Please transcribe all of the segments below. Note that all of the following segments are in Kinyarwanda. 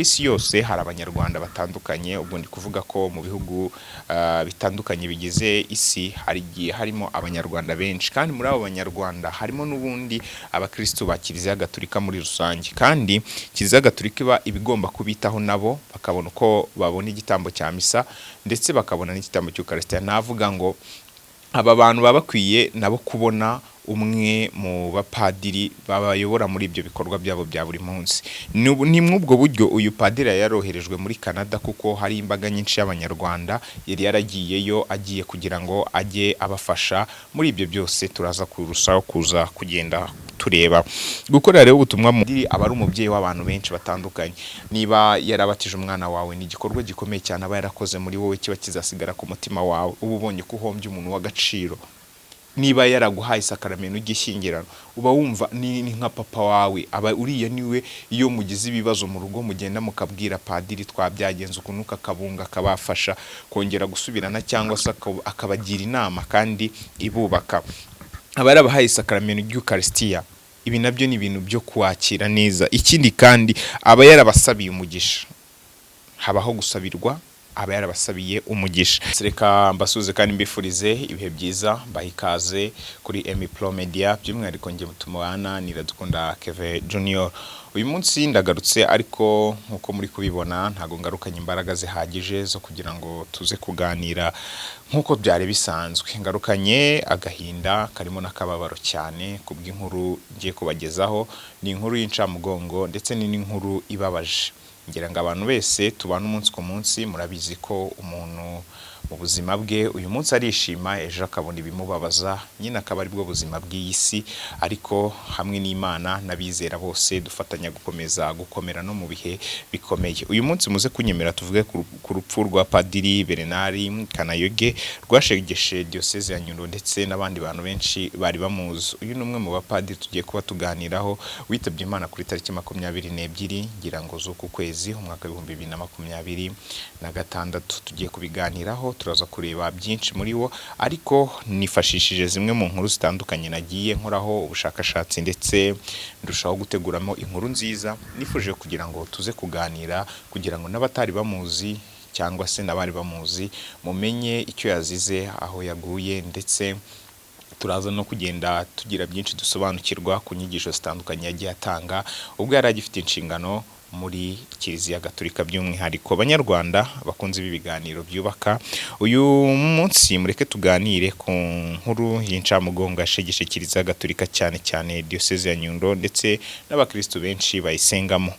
isi yose hari abanyarwanda batandukanye, ubwo ndi kuvuga ko mu bihugu bitandukanye bigize isi giye harimo abanyarwanda benshi, kandi muri abo banyarwanda harimo n'ubundi abakristo ba Kiliziya Gatolika muri rusange, kandi Kiliziya Gatolika iba ibigomba kubitaho nabo bakabona uko babona igitambo cya misa ndetse bakabona n'igitambo cy'Ukaristiya. Navuga ngo aba bantu baba bakwiye nabo kubona umwe mu bapadiri babayobora muri ibyo bikorwa byabo bya buri munsi. Ni mw'ubwo buryo uyu padiri yaroherejwe muri Canada, kuko hari imbaga nyinshi y'abanyarwanda yari yaragiyeyo agiye kugira ngo ajye abafasha muri ibyo byose. Turaza kurushaho kuza kugenda tureba gukorera rero ubutumwa mudiri aba ari umubyeyi w'abantu benshi batandukanye. Niba yarabatije umwana wawe, ni igikorwa gikomeye cyane aba yarakoze muri wowe, kiba kizasigara ku mutima wawe. Uba ubonye ko uhombye umuntu w'agaciro. Niba yaraguhaye isakaramento ry'ishyingirano, uba wumva ni nka papa wawe. Aba uriya niwe, iyo mugize ibibazo mu rugo mugenda mukabwira padiri twabyagenze ukuntu, kakabunga akabafasha kongera gusubirana, cyangwa se akabagira inama kandi ibubaka. Aba yarabahaye isakaramento ry'Ukaristiya. Ibi nabyo ni ibintu byo kwakira neza. Ikindi kandi aba yarabasabiye umugisha. Habaho gusabirwa, aba yarabasabiye umugisha. Reka mbasuze kandi mbifurize ibihe byiza, bahikaze kuri Emipro Media, by'umwihariko nge mutumwana Niradukunda Keve Junior. Uyu munsi ndagarutse, ariko nkuko muri kubibona ntago ngarukanye imbaraga zihagije zo kugira ngo tuze kuganira nkuko byari bisanzwe. Ngarukanye agahinda karimo n'akababaro cyane kubw'inkuru ngiye kubagezaho. Ni inkuru y'incamugongo ndetse n'inkuru ibabaje. Ngira ngo abantu bese tubana umunsi ku munsi, murabizi ko umuntu mu buzima bwe uyu munsi arishima, ejo akabona ibimubabaza. Nyine akaba ari bwo buzima bw'iyi si, ariko hamwe n'Imana n'abizera bose dufatanya gukomeza gukomera no mu bihe bikomeye. Uyu munsi muze kunyemera tuvuge ku rupfu rwa Padiri Bernard Kanayoge rwashegeshe diocese ya Nyundo ndetse n'abandi bantu benshi bari bamuzi. Uyu ni umwe mu bapadiri tugiye kuba tuganiraho, witabye Imana kuri tariki 22 ngira ngo z'uku kwezi umwaka wa 2026. Tugiye kubiganiraho, turaza kureba byinshi muri wo, ariko nifashishije zimwe mu nkuru zitandukanye nagiye nkoraho ubushakashatsi ndetse ndushaho guteguramo inkuru nziza. Nifuje kugira ngo tuze kuganira, kugira ngo n'abatari bamuzi cyangwa se n'abari bamuzi mumenye icyo yazize, aho yaguye, ndetse turaza no kugenda tugira byinshi dusobanukirwa ku nyigisho zitandukanye yagiye atanga ubwo yari agifite inshingano muri Kiliziya Gatolika. By'umwihariko Abanyarwanda bakunze ibi biganiro byubaka, uyu munsi mureke tuganire ku nkuru y'incamugongo yashegeshe Kiliziya Gatolika, cyane cyane diocese ya Nyundo ndetse n'abakristo benshi bayisengamo.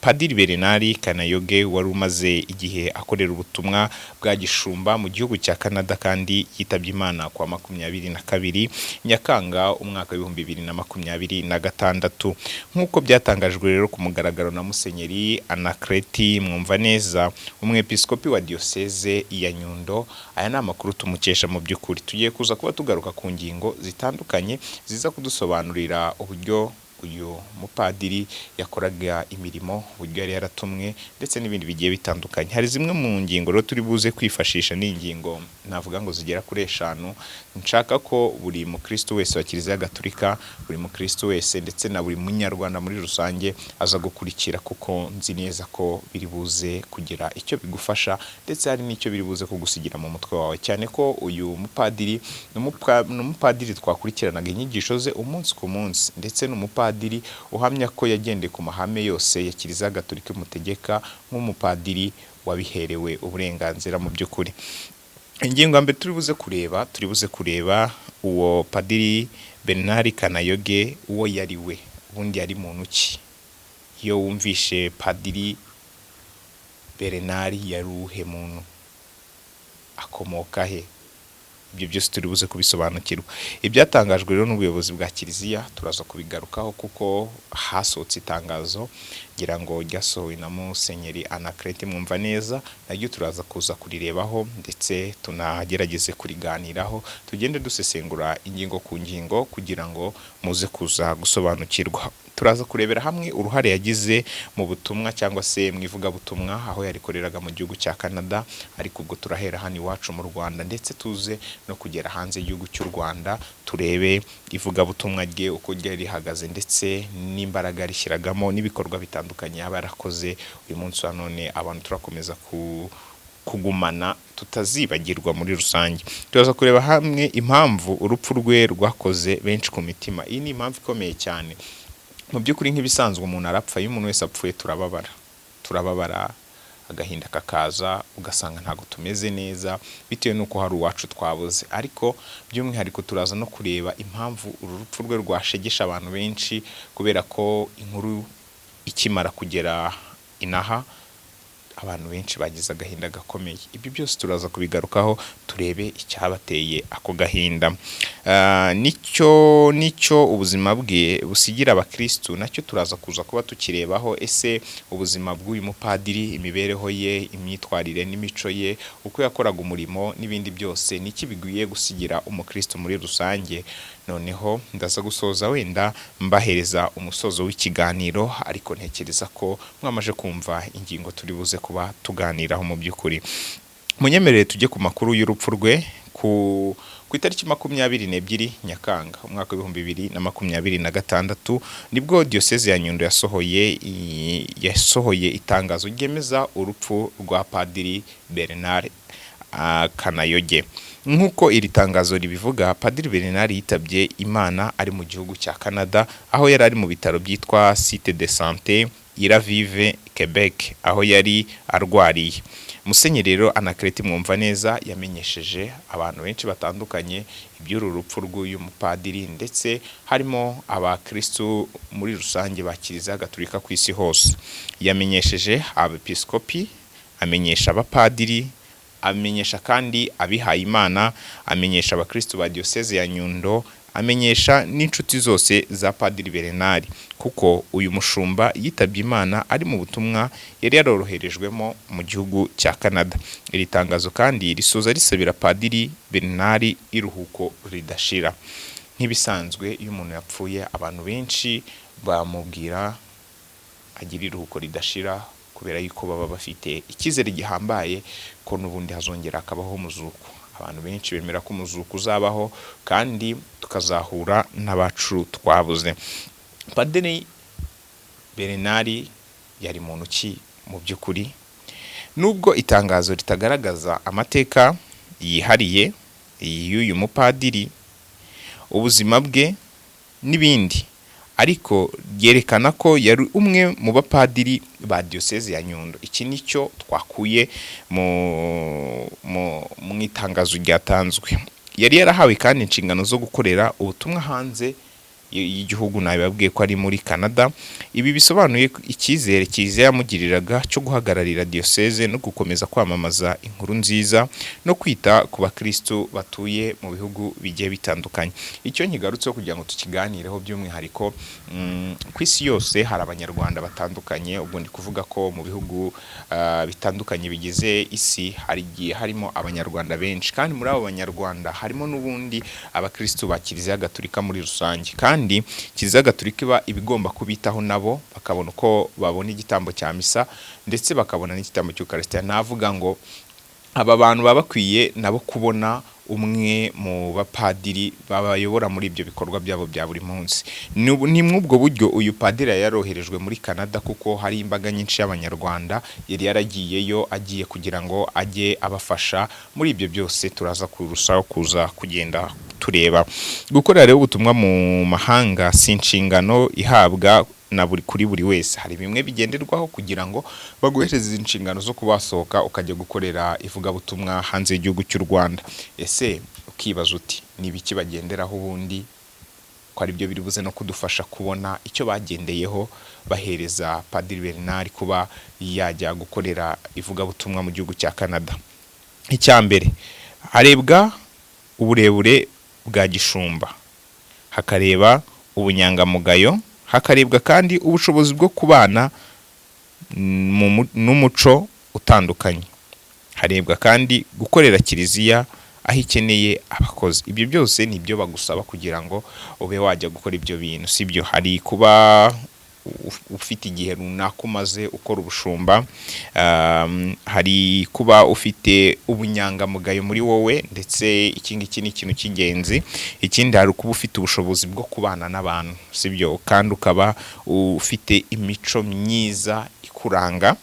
Padiri Bernard Kanayoge wari umaze igihe akorera ubutumwa bwa gishumba mu gihugu cya Canada, kandi yitabye Imana kwa 22 Nyakanga umwaka wa 2026. Nk'uko byatangajwe rero ku mugaragaro na Musenyeri Anakreti Mwumvaneza, umwepiskopi wa diocese ya Nyundo. Aya ni amakuru tumukesha mu by'ukuri. Tugiye kuza kuba tugaruka ku ngingo zitandukanye ziza kudusobanurira uburyo uyu mupadiri yakoraga imirimo, uburyo yari yaratumwe, ndetse n'ibindi bigiye bitandukanye. Hari zimwe mu ngingo rero turi buze kwifashisha, n'ingingo navuga ngo zigera kuri 5. Nshaka ko buri mukristo wese wa Kiliziya Gatolika, buri mukristo wese ndetse na buri munyarwanda muri rusange aza gukurikira, kuko nzi neza ko biri buze kugira icyo bigufasha, ndetse hari n'icyo biri buze kugusigira mu mutwe wawe, cyane ko uyu mupadiri n'umupadiri twakurikiranaga inyigisho ze umunsi ku munsi, ndetse n'umupadiri uhamya ko yagendeye ku mahame yose ya Kiliziya Gatolika imutegeka, nk'umupadiri wabiherewe uburenganzira mu by'ukuri. Ingingo ya mbere turi buze kureba uwo Padiri Bernard Kanayoge uwo yari we, ubundi yari muntu ki. Iyo wumvishe Padiri Bernard yari uhe muntu, akomoka he? Ibyo byose turi buze kubisobanukirwa. Ibyatangajwe rero n'ubuyobozi bwa Kiliziya turaza kubigarukaho, kuko hasohotse itangazo ngira ngo ryasohowe na Musenyeri Anakreti Mwumvaneza, naryo turaza kuza kurirebaho ndetse tunagerageze kuriganiraho, tugende dusesengura ingingo ku ngingo kugira ngo muze kuza gusobanukirwa. turaza kurebera hamwe uruhare yagize mu butumwa cyangwa se mu ivugabutumwa aho yarikoreraga mu gihugu cya Canada, ariko ubwo turahera hano iwacu mu Rwanda ndetse tuze no kugera hanze y'igihugu cy'u Rwanda, turebe ivugabutumwa rye uko ryari rihagaze ndetse n'imbaraga rishyiragamo n'ibikorwa bitandukanye yaba yarakoze. Uyu munsi wa none abantu turakomeza kugumana tutazibagirwa muri rusange. Turaza kureba hamwe impamvu urupfu rwe rwakoze benshi ku mitima. Iyi ni impamvu ikomeye cyane. Mu by'ukuri nk'ibisanzwe umuntu arapfa, iyo umuntu wese apfuye turababara agahinda kakaza, ugasanga ntago tumeze neza bitewe n'uko hari uwacu twabuze. Ariko by'umwihariko turaza no kureba impamvu uru rupfu rwe rwashegesha abantu benshi, kubera ko inkuru ikimara kugera inaha abantu benshi bagize agahinda gakomeye. Ibi byose turaza kubigarukaho turebe icyabateye ako gahinda. Nicyo ubuzima bwe busigira abakristu, nacyo turaza kuza kuba tukirebaho. Ese ubuzima bw'uyu mupadiri, imibereho ye, imyitwarire n'imico ye, uko yakoraga umurimo n'ibindi byose, niki bigwiye gusigira umukristo muri rusange. Noneho ndaza gusoza wenda mbahereza umusozo w'ikiganiro, ariko ntekereza ko mwamaje kumva ingingo turi buze kuba tuganiraho mu by'ukuri. Munyemerere tujye ku makuru y'urupfu rwe. Ku itariki 22 Nyakanga umwaka wa 2026 nibwo Diocese ya Nyundo yasohoye itangazo ryemeza urupfu rwa Padiri Bernard Kanayoge. Nk'uko iri tangazo ribivuga, Padiri Bernard yitabye Imana ari mu gihugu cya Canada, aho yari ari mu bitaro byitwa Cité de Santé Iravive Quebec, aho yari arwariye. Musenyeri rero Anaclet Mwumvaneza yamenyesheje abantu benshi batandukanye iby'uru rupfu rw'uyu mupadiri, ndetse harimo abakristu muri rusange ba Kiliziya Gatolika ku isi hose. Yamenyesheje abepiskopi, amenyesha abapadiri, amenyesha kandi abihaye Imana, amenyesha abakristu ba Diocese ya Nyundo, amenyesha n'inshuti zose za Padiri Bernard, kuko uyu mushumba yitabye Imana ari mu butumwa yari yaroroherejwemo mu gihugu cya Canada. Iri tangazo kandi risoza risabira Padiri Bernard iruhuko ridashira. Nk'ibisanzwe iyo umuntu yapfuye abantu benshi bamubwira agira iruhuko ridashira, kubera yuko baba bafite icyizere gihambaye ko n'ubundi hazongera akabaho umuzuko. Abantu benshi bemera ko umuzuko uzabaho kandi tukazahura n'abacu twabuze. Padiri Bernard yari muntu ki mu by'ukuri? Nubwo itangazo ritagaragaza amateka yihariye y'uyu mupadiri, ubuzima bwe n'ibindi, ariko ryerekana ko yari umwe mu bapadiri ba Diocese ya Nyundo. Iki nicyo twakuye mu itangazo ryatanzwe. Yari yarahawe kandi inshingano zo gukorera ubutumwa hanze y'igihugu, nabibabwiye ko ari muri Canada. Ibi bisobanuye icyizere Kiliziya yamugiriraga cyo guhagararira Diocese no gukomeza kwamamaza inkuru nziza no kwita ku bakristu batuye mu bihugu bigiye bitandukanye. Icyo nkigarutseho kugira ngo tukiganireho by'umwihariko, ku isi yose hari abanyarwanda batandukanye. Ubwo ndi kuvuga ko mu bihugu bitandukanye bigize isi harigiye harimo abanyarwanda benshi, kandi muri abo banyarwanda harimo n'ubundi abakristu ba Kiliziya Gatolika muri rusange. Kandi Kiliziya Gatolika iba ibigomba kubitaho nabo, bakabona uko babona igitambo cya misa ndetse bakabona n'igitambo cy'Ukarisitiya. Navuga ngo aba bantu baba bakwiye nabo kubona umwe mu bapadiri babayobora muri ibyo bikorwa byabo bya buri munsi. Ni mw'ubwo buryo uyu padiri yaroherejwe muri Canada, kuko hari imbaga nyinshi y'abanyarwanda yari yaragiyeyo agiye kugira ngo ajye abafasha muri ibyo byose. Turaza kurushaho kuza kugenda tureba. Gukorera rero ubutumwa mu mahanga si inshingano ihabwa na kuri buri wese. Hari bimwe bigenderwaho kugira ngo baguhereze inshingano zo kubasohoka ukajya gukorera ivugabutumwa hanze y'igihugu cy'u Rwanda. Ese ukibaza uti ni ibiki bagenderaho ubundi ko ari byo biri buze no kudufasha kubona icyo bagendeyeho bahereza Padiri Bernard kuba yajya gukorera ivugabutumwa mu gihugu cya Canada? Icyambere, harebwa uburebure bwa gishumba, hakareba ubunyangamugayo, hakarebwa kandi ubushobozi bwo kubana n'umuco utandukanye. Harebwa kandi gukorera Kiliziya aho ikeneye abakozi. Ibyo byose nibyo bagusaba kugira ngo ube wajya gukora ibyo bintu, sibyo? Hari kuba ufite igihe runaka umaze ukora ubushumba, hari kuba ufite ubunyangamugayo muri wowe, ndetse iki ngiki ni ikintu cy'ingenzi. Ikindi hari kuba ufite ubushobozi bwo kubana n'abantu, sibyo? Kandi ukaba ufite imico myiza ikuranga.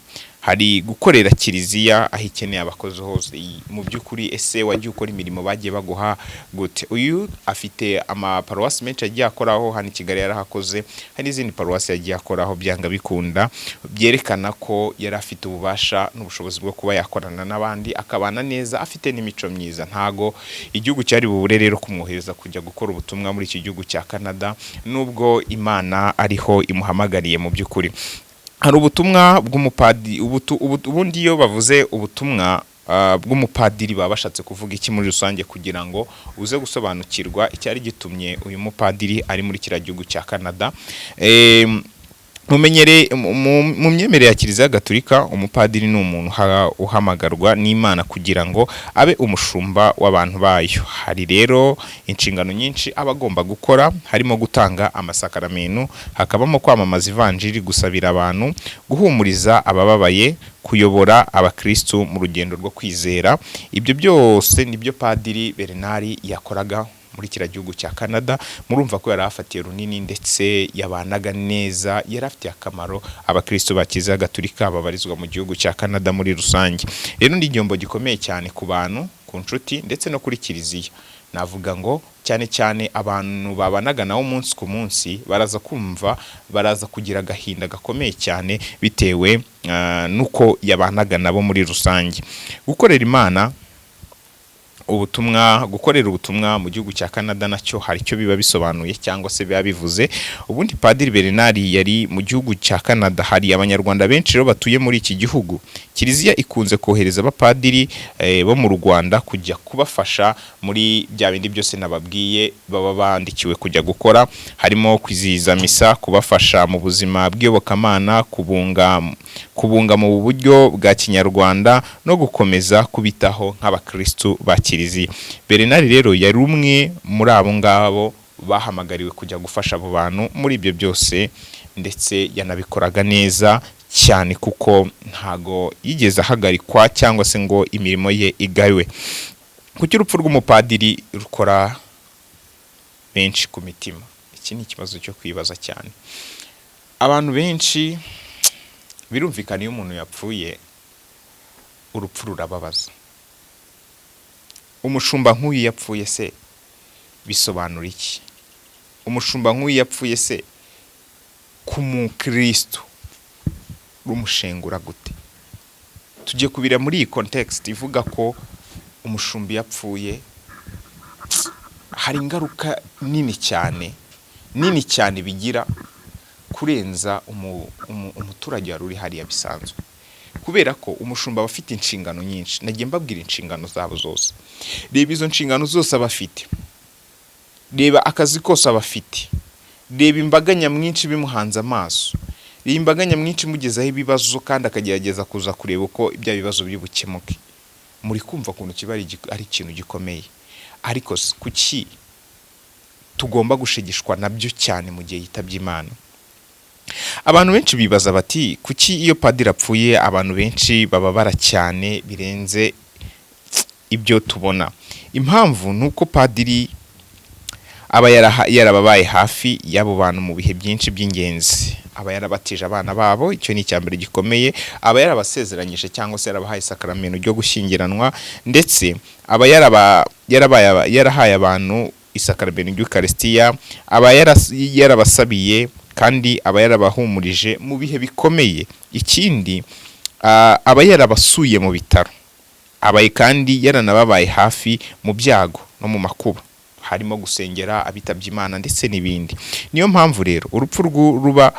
Hari gukorera kiliziya aho ikeneye abakozi hose. Mu by'ukuri ese wagiye ukora imirimo bagiye baguha gute? Uyu afite amaparuwasi menshi agiye akoraho, hano i Kigali yarahakoze, hari n'izindi paruwasi yagiye akoraho byanga bikunda, byerekana ko yari afite ububasha n'ubushobozi bwo kuba yakorana n'abandi akabana neza, afite n'imico myiza. Ntago igihugu cyari bubure rero kumwohereza kujya gukora ubutumwa muri iki gihugu cya Canada, nubwo Imana ariho imuhamagariye mu by'ukuri. Hari ubutumwa bw'umupadiri. Ubundi iyo bavuze ubutumwa bw'umupadiri baba bashatse kuvuga iki muri rusange, kugira ngo uze gusobanukirwa icyari gitumye uyu mupadiri ari muri kiriya gihugu cya Canada. Mu myemerere ya Kiliziya Gatolika, umupadiri ni umuntu uhamagarwa n'Imana kugira ngo abe umushumba w'abantu bayo. Hari rero inshingano nyinshi aba agomba gukora, harimo gutanga amasakaramentu, hakabamo kwamamaza ivanjiri, gusabira abantu, guhumuriza abababaye, kuyobora abakristo mu rugendo rwo kwizera. Ibyo byose nibyo Padiri Bernard yakoraga muri kiriya gihugu cya Canada. Murumva ko yari afatiye runini, ndetse yabanaga neza, yari afitiye akamaro abakristo ba Kiliziya Gatolika babarizwa mu gihugu cya Canada muri rusange. Rero ni igihombo gikomeye cyane ku bantu, ku nshuti, ndetse no kuri Kiliziya. Navuga ngo cyane cyane abantu babanaga nawo umunsi ku munsi baraza kumva, baraza kugira agahinda gakomeye cyane bitewe nuko yabanaga nabo muri rusange. Gukorera Imana gukorera ubutumwa mu gihugu cya Canada nacyo hari icyo biba bisobanuye, cyangwa se biba bivuze. Ubundi Padiri Bernard yari mu gihugu cya Canada. Hari abanyarwanda benshi rero batuye muri iki gihugu. Kiliziya ikunze kohereza abapadiri bo mu Rwanda kujya kubafasha muri bya bindi byose nababwiye baba bandikiwe kujya gukora, harimo kwizihiza misa, kubafasha mu buzima bw'iyobokamana, kubunga mu buryo bwa Kinyarwanda, no gukomeza kubitaho nk'abakristo ba Kiliziya. Bernard rero yari umwe muri abo ngabo bahamagariwe kujya gufasha abo bantu muri ibyo byose, ndetse yanabikoraga neza cyane, kuko ntago yigeze ahagarikwa cyangwa se ngo imirimo ye igaywe. Kuki urupfu rw'umupadiri rukora benshi ku mitima? Iki ni ikibazo cyo kwibaza cyane. Abantu benshi birumvikana iyo umuntu yapfuye urupfu rurababaza. Umushumba nk'uyu yapfuye se bisobanura iki? Umushumba nk'uyu yapfuye se ku mukristo rumushengura gute? Tujye kubira muri iyi context ivuga ko umushumba yapfuye, hari ingaruka nini cyane bigira kurenza umuturage wari uri hariya bisanzwe. Kubera ko umushumba aba afite inshingano nyinshi. Nagiye mbabwira inshingano zabo zose. Reba izo nshingano zose aba afite, reba akazi kose aba afite, reba imbaga nyamwinshi bimuhanze amaso, reba imbaga nyamwinshi imugezaho ibibazo, kandi akagerageza kuza kureba uko ibyo bibazo biri bukemuke. Muri kumva ukuntu kiba ari ikintu gikomeye. Ariko kuki tugomba gushigishwa nabyo cyane mu gihe yitabye Imana? Abantu benshi bibaza bati, kuki iyo padiri apfuye abantu benshi bababara cyane birenze ibyo tubona? Impamvu nuko padiri aba yarababaye hafi y'abo bantu mu bihe byinshi by'ingenzi. Aba yarabatije abana babo, icyo ni icyambere gikomeye. Aba yarabasezeranyije cyangwa se yarabahaye isakaramentu ryo gushyingiranwa, ndetse aba yarahaye abantu isakaramentu ry'Ukaristiya, aba yarabasabiye, kandi aba yarabahumurije mu bihe bikomeye. Ikindi aba yarabasuye mu bitaro, abaye kandi yaranababaye hafi mu byago no mu makuba, harimo gusengera abitabye Imana ndetse n'ibindi. Niyo mpamvu rero urupfu ruba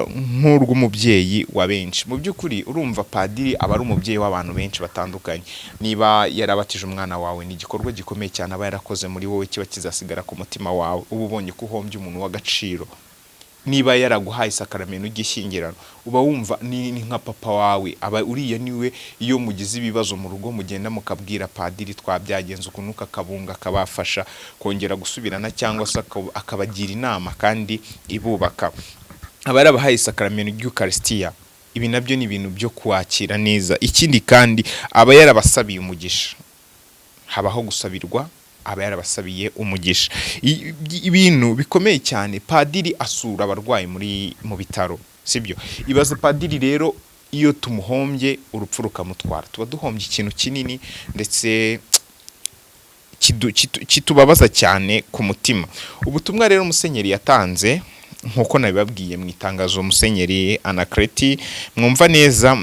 nk'urw'umubyeyi wa benshi. Mu by'ukuri urumva padiri aba ari umubyeyi w'abantu benshi batandukanye. Niba yarabatije umwana wawe, ni igikorwa gikomeye cyane aba yarakoze muri wowe, kiba kizasigara ku mutima wawe. Uba ubonye ko uhombye umuntu w'agaciro niba yaraguhaye isakaramento ry'ishyingirano uba wumva ni nka papa wawe, aba uriya niwe iyo mugize ibibazo mu rugo mugenda mukabwira padiri twabyagenza ukuntu kakabunga kabafasha kongera gusubirana cyangwa se akabagira inama kandi ibubaka. Aba yarabahaye isakaramento ry'Ukaristiya, ibi nabyo ni ibintu byo kwakira neza. Ikindi kandi aba yarabasabiye umugisha, habaho gusabirwa, aba yarabasabiye umugisha. Ibintu bikomeye cyane. Padiri asura abarwayi mu bitaro, sibyo? Ibaze padiri rero iyo tumuhombye urupfu rukamutwara, tuba duhombye ikintu kinini ndetse kitubabaza cyane ku mutima. Ubutumwa rero Musenyeri yatanze nkuko nabibabwiye mu itangazo, Musenyeri Anakreti mwumva neza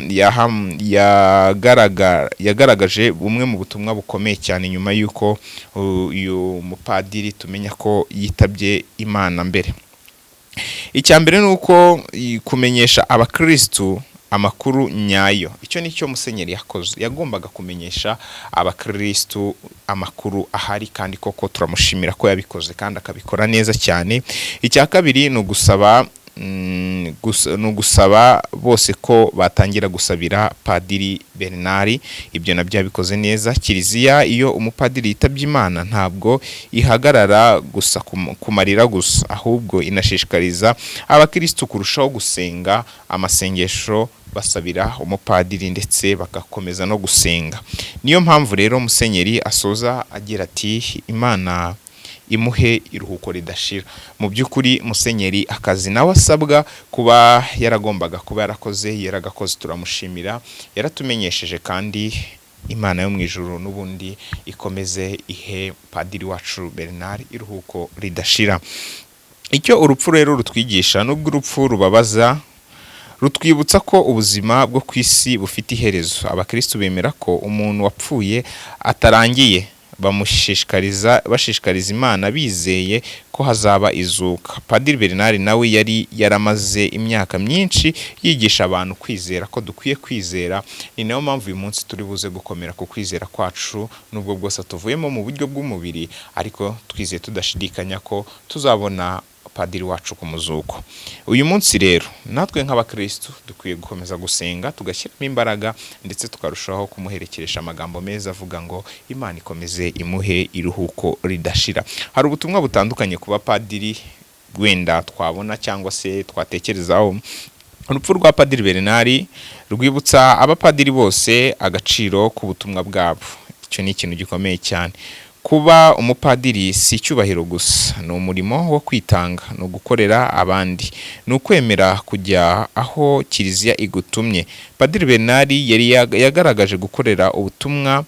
yagaragaje bumwe mu butumwa bukomeye cyane nyuma y'uko uyu mupadiri tumenya ko yitabye Imana mbere. Icya mbere ni uko kumenyesha abakristu amakuru nyayo. Icyo nicyo Musenyeri yakoze, yagombaga kumenyesha abakristu amakuru ahari, kandi koko turamushimira ko yabikoze kandi akabikora neza cyane. Icya kabiri ni ugusaba bose ko batangira gusabira Padiri Bernard. Ibyo nabyo yabikoze neza. Kiliziya iyo umupadiri yitabye Imana ntabwo ihagarara gusa kumarira gusa, ahubwo inashishikariza abakristu kurushaho gusenga amasengesho basabira umupadiri ndetse bagakomeza no gusenga. Niyo mpamvu rero Musenyeri asoza agira ati Imana imuhe iruhuko ridashira. Mu by'ukuri Musenyeri akazi nawe asabwa kuba yaragombaga kuba yaragakoze turamushimira, yaratumenyesheje, kandi Imana yo mu ijuru n'ubundi ikomeze ihe Padiri wacu Bernard iruhuko ridashira. Icyo urupfu rero rutwigisha, nubwo urupfu rubabaza, rutwibutsa ko ubuzima bwo ku isi bufite iherezo. Abakristo bemera ko umuntu wapfuye atarangiye, bashishikariza Imana bizeye ko hazaba izuka. Padiri Bernard nawe yari yaramaze imyaka myinshi yigisha abantu kwizera, ko dukwiye kwizera. Ni nayo mpamvu uyu munsi turi buze gukomera ku kwizera kwacu, nubwo bwose tuvuyemo mu buryo bw'umubiri, ariko twizeye tudashidikanya ko tuzabona Padiri wacu ku muzuko. Uyu munsi rero natwe nk'abakristo dukwiye gukomeza gusenga, tugashyiramo imbaraga ndetse tukarushaho kumuherekeresha amagambo meza avuga ngo Imana ikomeze imuhe iruhuko ridashira. Hari ubutumwa butandukanye kuba padiri wenda twabona cyangwa se twatekerezaho. Urupfu rwa Padiri Bernard rwibutsa abapadiri bose agaciro k'ubutumwa bwabo. Icyo ni ikintu gikomeye cyane. Kuba umupadiri si icyubahiro gusa, ni umurimo wo kwitanga, ni ugukorera abandi, ni ukwemera kujya aho Kiliziya igutumye. Padiri Bernard yari yagaragaje gukorera ubutumwa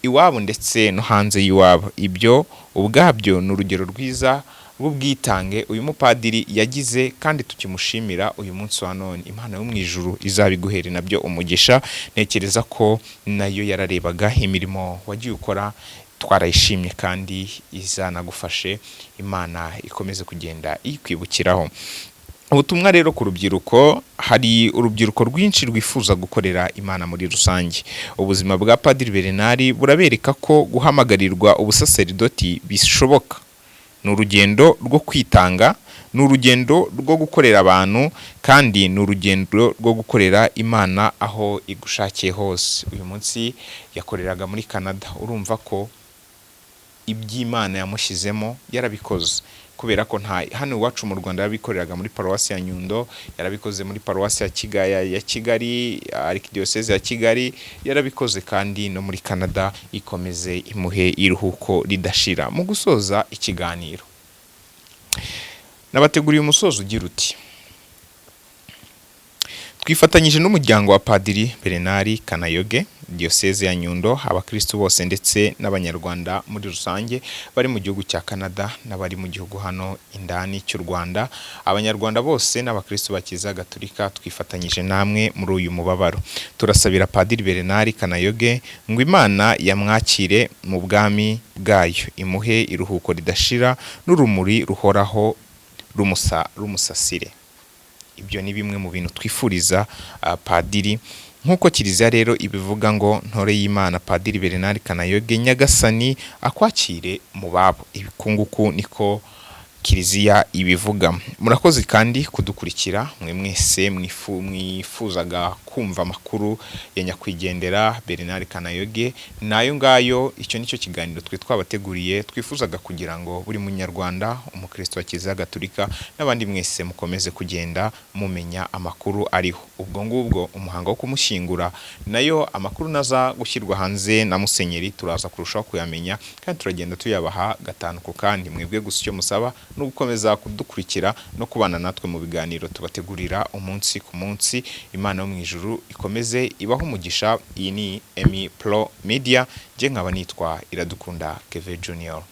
iwabo ndetse no hanze y'iwabo. Ibyo ubwabyo ni urugero rwiza rw'ubwitange uyu mupadiri yagize, kandi tukimushimira uyu munsi wa none. Imana yo mu ijuru izabiguhere nabyo umugisha. Ntekereza ko nayo yararebaga imirimo wagiye ukora, twarayishimye kandi izanagufashe. Imana ikomeze kugenda ikwibukiraho. Ubutumwa rero ku rubyiruko, hari urubyiruko rwinshi rwifuza gukorera Imana muri rusange. Ubuzima bwa Padiri Bernard burabereka ko guhamagarirwa ubusaseridoti bishoboka. Ni urugendo rwo kwitanga, ni urugendo rwo gukorera abantu, kandi ni urugendo rwo gukorera Imana aho igushakiye hose. Uyu munsi yakoreraga muri Canada, urumva ko iby'Imana yamushyizemo yarabikoze, kubera ko hano iwacu mu Rwanda yabikoreraga muri paruwasi ya Nyundo, yarabikoze muri paruwasi ya Kigali, Arikidiyoseze ya Kigali yarabikoze, kandi no muri Canada. Ikomeze imuhe iruhuko ridashira. Mu gusoza ikiganiro nabateguriye umusozo ugira uti: twifatanyije n'umuryango wa Padiri Bernard Kanayoge, Diyoseze ya Nyundo, abakristo bose ndetse n'abanyarwanda muri rusange bari mu gihugu cya Canada n'abari mu gihugu hano indani cy'u Rwanda. Abanyarwanda bose n'abakristo ba Kiliziya Gatolika twifatanyije namwe muri uyu mubabaro. Turasabira Padiri Bernard Kanayoge ngo Imana yamwakire mu bwami bwayo, imuhe iruhuko ridashira n'urumuri ruhoraho rumusasire. Ibyo ni bimwe mu bintu twifuriza padiri. Nk'uko Kiliziya rero ibivuga ngo ntore y'Imana Padiri Bernard Kanayoge, Nyagasani akwakire mu babo. Ibikunguku niko kiliziya ibivuga. Murakoze kandi kudukurikira mwe mwese mwifuzaga kumva amakuru ya nyakwigendera Bernard Kanayoge, nayo ngayo icyo nicyo kiganiro twe twabateguriye, twifuzaga kugira ngo buri munyarwanda, umukristo wa Kiliziya Gatolika n'abandi mwese mukomeze kugenda mumenya amakuru ariho. Ubwo ngubwo umuhango wo kumushyingura nayo amakuru naza gushyirwa hanze na Musenyeri turaza kurushaho kuyamenya, kandi turagenda tuyabaha gatanu ku kandi. Mwebwe gusa icyo musaba no gukomeza kudukurikira no kubana natwe mu biganiro tubategurira umunsi ku munsi. Imana yo mu ijuru ikomeze ibaho umugisha. Iyi ni Emi Pro Media, je nkaba nitwa Iradukunda Keve Junior.